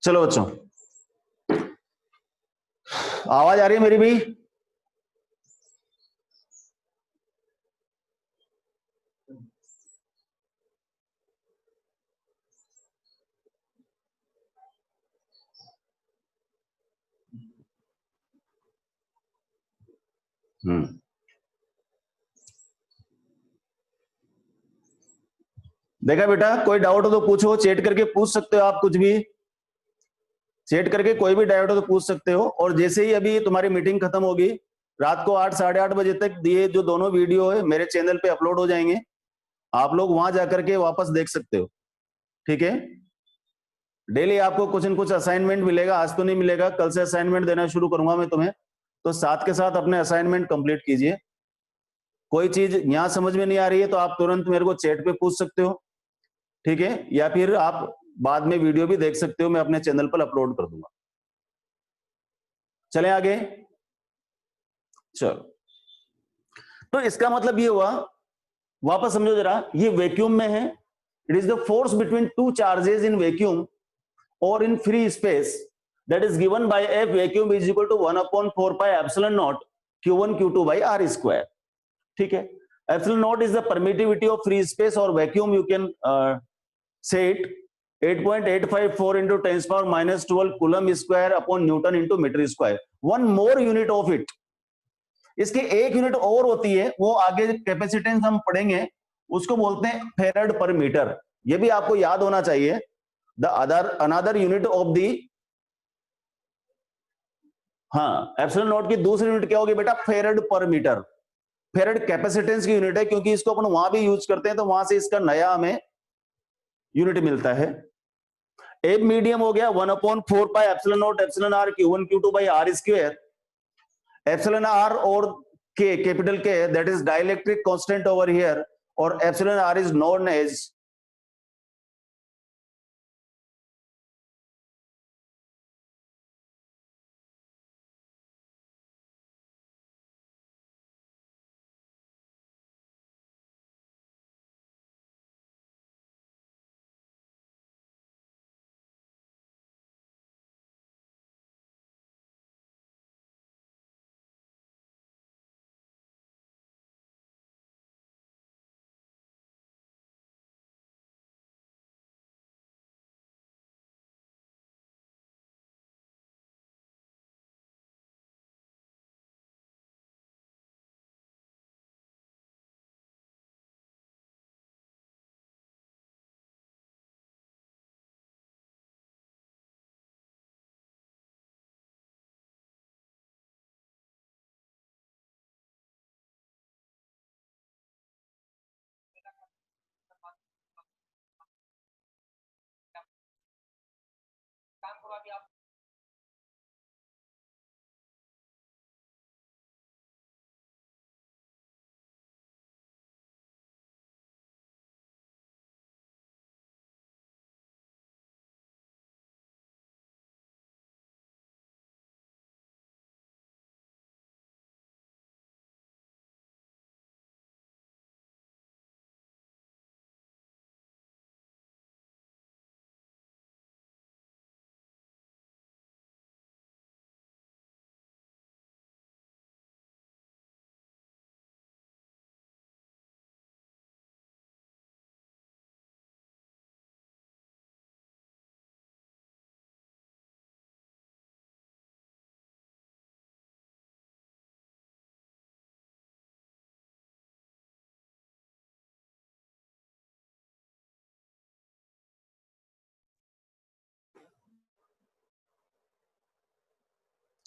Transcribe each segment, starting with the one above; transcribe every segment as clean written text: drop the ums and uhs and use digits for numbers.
चलो बच्चों, आवाज आ रही है मेरी भी? देखा बेटा, कोई डाउट हो तो पूछो, चैट करके पूछ सकते हो आप, कुछ भी चैट करके कोई भी डाउट हो तो पूछ सकते हो। और जैसे ही अभी तुम्हारी मीटिंग खत्म होगी, रात को 8 साढ़े 8 बजे तक ये जो दोनों वीडियो है मेरे चैनल पे अपलोड हो जाएंगे, आप लोग वहां जाकर के वापस देख सकते हो। ठीक है, डेली आपको कुछ न कुछ असाइनमेंट मिलेगा, आज तो नहीं मिलेगा, कल से असाइनमेंट देना शुरू करूंगा मैं तुम्हें, तो साथ के साथ अपने असाइनमेंट कंप्लीट कीजिए। कोई चीज यहां समझ में नहीं आ रही है तो आप तुरंत मेरे को चैट पे पूछ सकते हो, ठीक है, या फिर आप बाद में वीडियो भी देख सकते हो, मैं अपने चैनल पर अपलोड कर दूंगा। चलें आगे। चलो, तो इसका मतलब ये हुआ, वापस समझो जरा, ये वैक्यूम में है, it is the force between two charges in vacuum और in free space that is given by F vacuum is equal to 1/4 pi epsilon naught Q1 Q2 by R square. ठीक है, epsilon naught is the permittivity of free space or vacuum, you can say it 8.854 into 10 power minus 12 coulomb square upon Newton into meter square. One more unit of it. इसके एक unit और होती है, वो आगे capacitance हम पढ़ेंगे, उसको बोलते हैं फेरेड पर मीटर। ये भी आपको याद होना चाहिए। The another unit of the, हाँ, एप्सिलॉन नॉट की दूसरी यूनिट क्या होगी बेटा? फेरेड पर मीटर। फेरेड कैपेसिटेंस की यूनिट है, क्योंकि इसको अपन वहां भी यूज करते हैं, तो वहां से इसका नया हमें यूनिट मिलता है। ए मीडियम हो गया 1/4 pi epsilon nought epsilon R Q1 Q2 by R square. Epsilon R और K, capital K, that is dielectric constant over here, और epsilon R is known as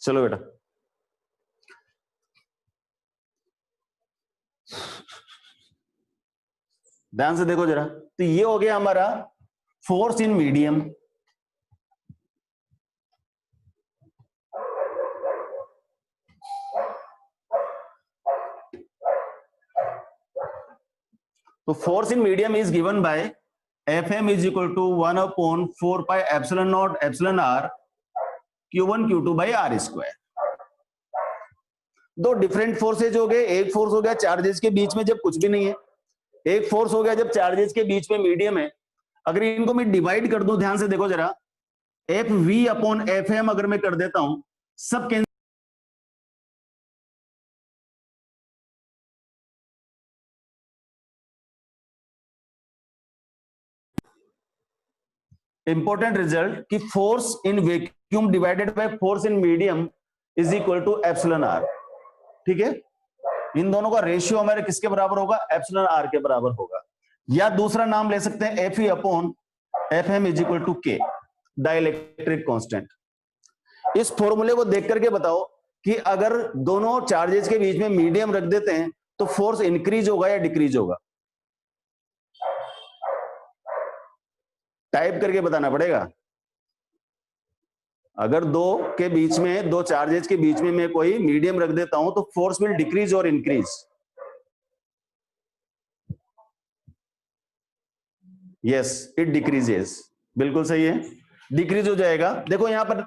चलो बेटा, ध्यान से देखो जरा, तो ये हो गया हमारा फोर्स इन मीडियम। तो force in medium is given by Fm is equal to 1/4 pi epsilon naught epsilon r Q1 Q2 by R square. दो डिफरेंट फोर्सेज हो गए, एक फोर्स हो गया चार्जेस के बीच में जब कुछ भी नहीं है, एक फोर्स हो गया जब चार्जेस के बीच में मीडियम है। अगर इनको मैं डिवाइड कर दूं, ध्यान से देखो जरा, F V upon F M अगर मैं कर देता हूं, सब कैंसिल, इंपॉर्टेंट रिजल्ट कि force in vacuum divided by force in medium is equal to epsilon R. ठीक है, इन दोनों का रेशियो हमारे किसके बराबर होगा? एप्सिलॉन आर के बराबर होगा। या दूसरा नाम ले सकते हैं F E upon F M is equal to K, dielectric constant. इस फॉर्मूले को देख करके बताओ कि अगर दोनों चार्जेस के बीच में मीडियम रख देते हैं तो फोर्स इंक्रीज होगा या डिक्रीज होगा? टाइप करके बताना पड़ेगा। अगर दो के बीच में, दो चार्जेस के बीच में मैं कोई मीडियम रख देता हूं तो फोर्स विल डिक्रीज और इंक्रीज? Yes, it decreases. बिल्कुल सही है, डिक्रीज हो जाएगा। देखो यहां पर,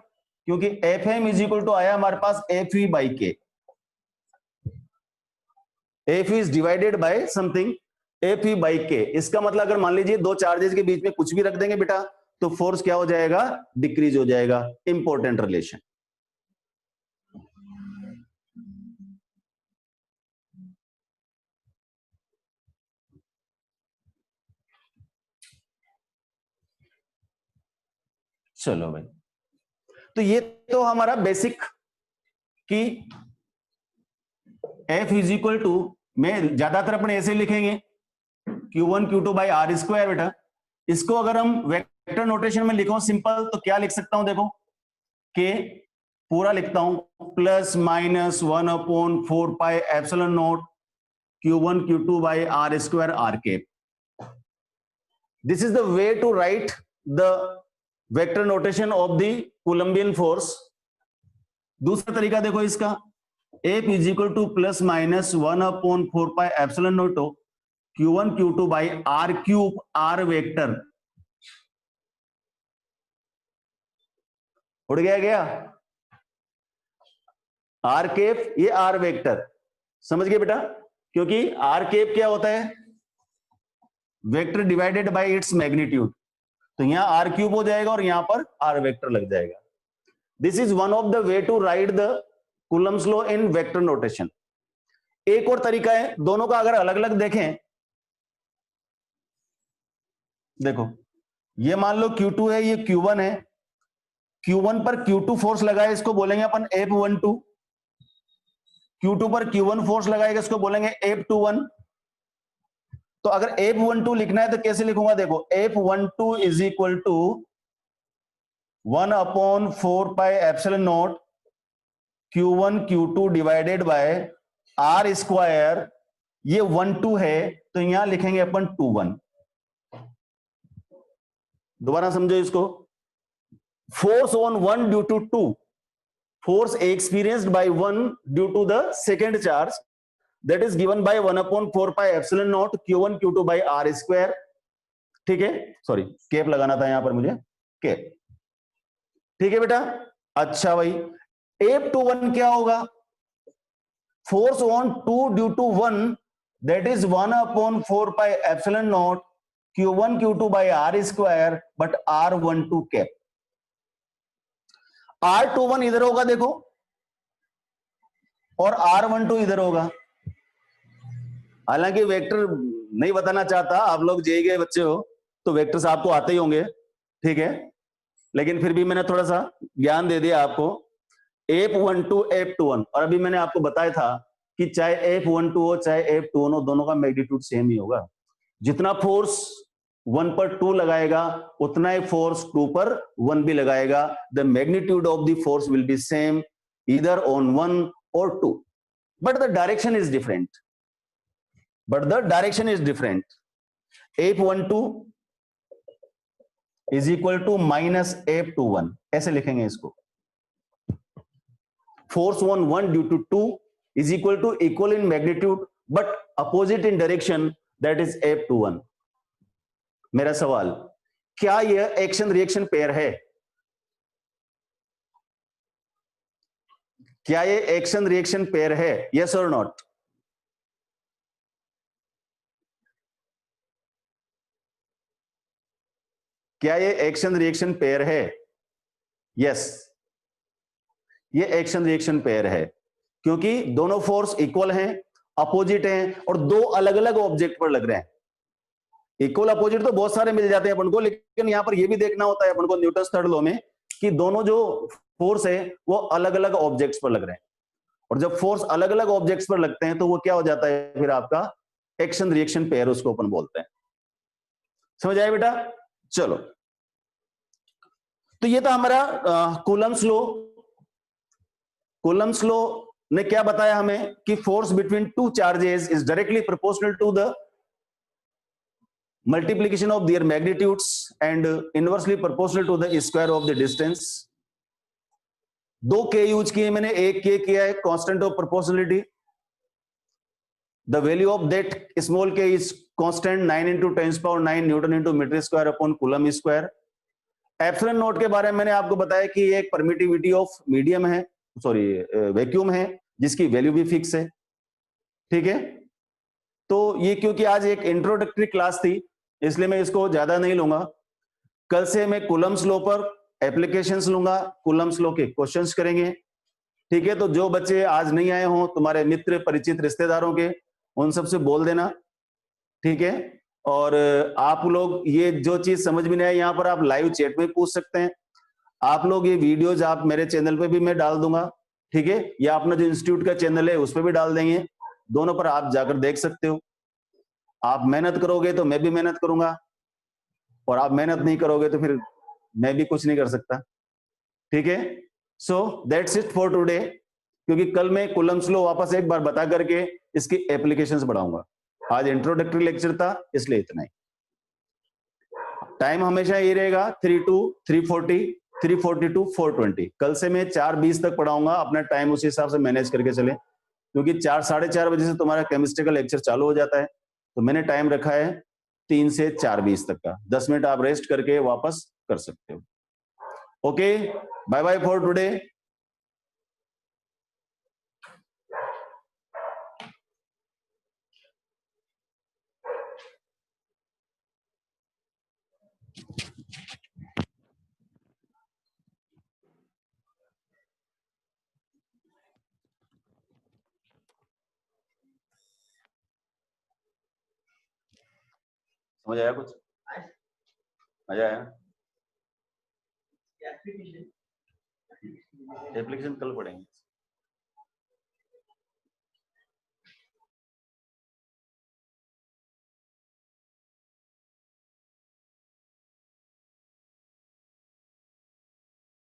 क्योंकि F M is equal to आया हमारे पास F E by K, F is divided by something, F E by K. इसका मतलब अगर मान लीजिए दो चार्जेस के बीच में कुछ भी रख देंगे बेटा, तो फोर्स क्या हो जाएगा? डिक्रीज हो जाएगा। Important relation. चलो भाई, तो ये तो हमारा बेसिक कि एफ इज इक्वल टू, में ज्यादातर अपने ऐसे लिखेंगे Q1 Q2 by R square बेटा। इसको अगर हम वेक्टर नोटेशन में लिखो सिंपल, तो क्या लिख सकता हूं? देखो के पूरा लिखता हूं plus minus 1/4 pi epsilon naught Q1 Q2 by R square R cap. This is the way to write the vector notation of the Coulombian force. दूसरा तरीका देखो इसका, F is equal to plus minus 1/4 pi epsilon naught Q1 Q2 by R cube R vector. उड़ गया R cap, ये R vector. समझ गए बेटा? क्योंकि आर केप क्या होता है? Vector divided bye its magnitude. तो यहां आर क्यूब हो जाएगा और यहां पर आर वेक्टर लग जाएगा। This is one of the way to write the Coulomb's law in vector notation. एक और तरीका है, दोनों का अगर अलग अलग देखें, देखो ये मान लो Q2 है, ये Q1 है। Q1 पर Q2 फोर्स लगाए, इसको बोलेंगे अपन F12। Q2 पर Q1 फोर्स लगाएगा, इसको बोलेंगे F21। तो अगर F12 लिखना है तो कैसे लिखूंगा? देखो F12 is equal to 1/4 pi epsilon naught Q1 Q2 divided by R square. ये 12 है तो यहां लिखेंगे अपन 21। दोबारा समझो इसको, force on one due to two, force experienced by one due to the second charge, that is given by 1/4 pi epsilon naught Q1 Q2 by R square। ठीक है, सॉरी केप लगाना था यहां पर मुझे, केप। ठीक है बेटा। अच्छा भाई, F21 क्या होगा? Force on two due to one, that is 1/4 pi epsilon naught Q1 Q2 by R square but R12 cap। R21 इधर होगा देखो, और R12 इधर होगा। हालांकि वेक्टर नहीं बताना चाहता, आप लोग जेई के बच्चे हो तो वेक्टर्स आपको आते ही होंगे, ठीक है, लेकिन फिर भी मैंने थोड़ा सा ज्ञान दे दिया आपको। F12 F21, और अभी मैंने आपको बताया था कि चाहे F12 हो चाहे F21 हो, दोनों का मैग्नीट्यूड सेम ही होगा। जितना फोर्स 1 पर 2 लगाएगा उतना ही फोर्स 2 पर 1 भी लगाएगा। The magnitude of the force will be same either on 1 और 2, but the direction is different. F12 is equal to minus F21, ऐसे लिखेंगे इसको। Force on 1 due to 2 is equal to equal in magnitude but opposite in direction, that is F21। मेरा सवाल, क्या यह action reaction pair है? क्या यह एक्शन रिएक्शन पेयर है? यस और नॉट? क्या यह एक्शन रिएक्शन पेयर है? यस, ये एक्शन रिएक्शन पेयर है, क्योंकि दोनों फोर्स इक्वल हैं, अपोजिट हैं और दो अलग अलग ऑब्जेक्ट पर लग रहे हैं। इक्वल अपोजिट तो बहुत सारे मिल जाते हैं अपन को, लेकिन यहां पर यह भी देखना होता है अपन को न्यूटन थर्ड लॉ में कि दोनों जो फोर्स है वो अलग अलग ऑब्जेक्ट्स पर लग रहे हैं, और जब फोर्स अलग अलग ऑब्जेक्ट्स पर लगते हैं तो वो क्या हो जाता है फिर आपका एक्शन रिएक्शन पेयर, उसको अपन बोलते हैं। समझ आया बेटा? चलो, तो ये था हमारा कूलम्स लॉ। कूलम्स लॉ ने क्या बताया हमें कि force between two charges is directly proportional to the multiplication of their magnitudes and inversely proportional to the square of the distance। दो के यूज किए मैंने, एक के किया है constant of proportionality, the value of that small K is constant 9 into 10⁹ newton into metre square upon coulomb square. Epsilon nought के बारे में मैंने आपको बताया कि ये एक परमिटिविटी ऑफ मीडियम है, सॉरी वैक्यूम है, जिसकी वैल्यू भी फिक्स है। ठीक है, तो ये क्योंकि आज एक इंट्रोडक्टरी क्लास थी इसलिए मैं इसको ज्यादा नहीं लूंगा। कल से मैं कूलम्स लॉ पर एप्लीकेशंस लूंगा, कूलम्स लॉ के क्वेश्चंस करेंगे। ठीक है, तो जो बच्चे आज नहीं आए हों, तुम्हारे मित्र परिचित रिश्तेदारों के, उन सबसे बोल देना। ठीक है, और आप लोग ये जो चीज समझ में नहीं आए यहाँ पर आप लाइव चैट में पूछ सकते हैं। आप लोग ये वीडियोज आप मेरे चैनल पे भी मैं डाल दूंगा, ठीक है, या अपना जो इंस्टीट्यूट का चैनल है उस पर भी डाल देंगे, दोनों पर आप जाकर देख सकते हो। आप मेहनत करोगे तो मैं भी मेहनत करूंगा, और आप मेहनत नहीं करोगे तो फिर मैं भी कुछ नहीं कर सकता। ठीक है, so that's it for today, क्योंकि कल मैं कूलम्स लॉ वापस एक बार बता करके इसकी एप्लीकेशंस बढ़ाऊंगा। आज इंट्रोडक्टरी लेक्चर था इसलिए इतना ही। टाइम हमेशा यही रहेगा 3 to 3:40, 3:40 to 4:20। कल से मैं 4:20 तक पढ़ाऊंगा, अपना टाइम उसी हिसाब से मैनेज करके चले, क्योंकि 4 साढ़े 4 बजे से तुम्हारा केमिस्ट्री का लेक्चर चालू हो जाता है, तो मैंने टाइम रखा है 3 से 4:20 तक का। 10 मिनट आप रेस्ट करके वापस कर सकते हो। Okay, bye bye for today. समझ आया कुछ? मजा आया? एप्लीकेशन कल पढ़ेंगे।